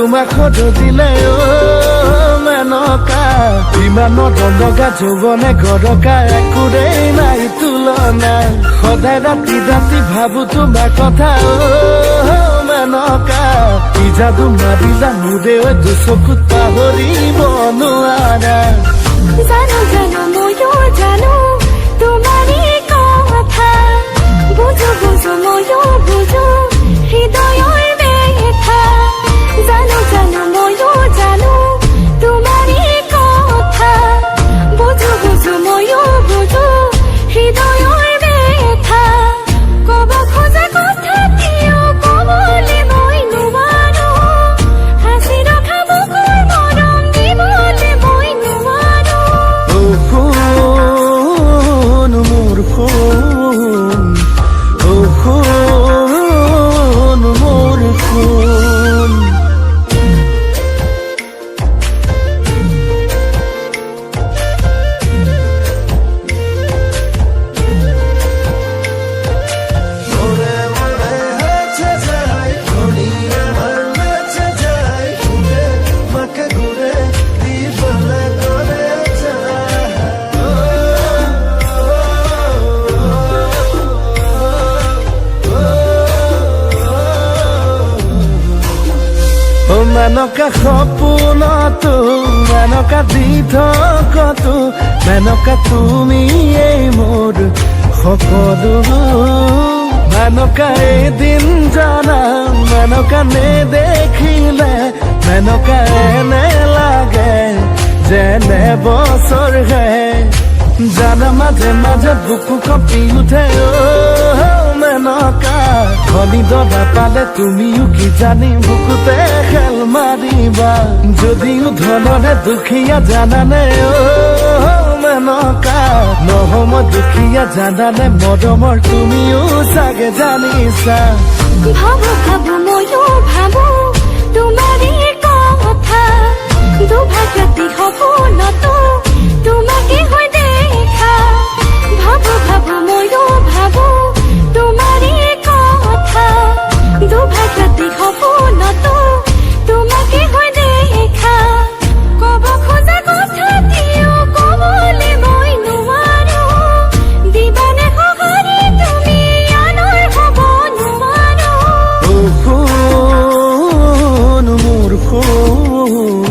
তোমাক সজজিলে মেনকা ইমানৰ দণ্ডকা যৌৱনে গৰকা একোৰেই নাই তুলনা সদায় ৰাতি ৰাতি ভাবো তোমাৰ কথা মেনকা কি যাদু মাৰিলা মোৰে দুচকুত পাহৰিব নোৱাৰা জানো জানো ময়ো জানো তোমাৰে কথা বুজো বুজো ময়ো বুজো হৃদয়ৰ ব্যথা জানো জানো ময়ো জানো তোমাৰে কথা বুজো বুজো ময়ো বুজো হৃদয়ৰ ব্যথা কব খোজা কথা কিয় কবলৈ মই নোৱাৰো হাসি ৰখা বুকুৰ মৰম দিবলৈ মই নোৱাৰো সোণ মোৰ সোণ সোণ মোৰ সোণ মেনকা সপোনতো মেনকা দি থকতো মেনকা তুমি এই মোৰ সকলো মেনকা এদিন জানা মেনকা নেদেখিলে মেনকা এনে লাগে যেনে বছৰ হে জানা মাজে মাজে বুকু কঁপি উঠে মেনকা খনি দবা পালে তুমিও কি জানি বুকুতে খেল মাৰিবা যদিও ধনৰে দুখীয়া জানানে মেনকা নহম দুখীয়া জানানে মৰমৰ তুমিও চাগে জানিছা ভাবো ভাবো ময়ো ভাবো তোমাৰে কথা দুভাগ ৰাতি সপোনতো তোমাকে হৈ দেখা ভাবো ভাবো ময়ো ভাবো তোমাৰে কথা দুভাগ ৰাতি সপোনতো তোমাকে হৈ দেখা কব খোজা কথা কিয় কবলৈ মই নোৱাৰো দিবানে সঁহাৰি তুমি আনৰ হ'ব নোৱাৰো সোণ মোৰ সোণ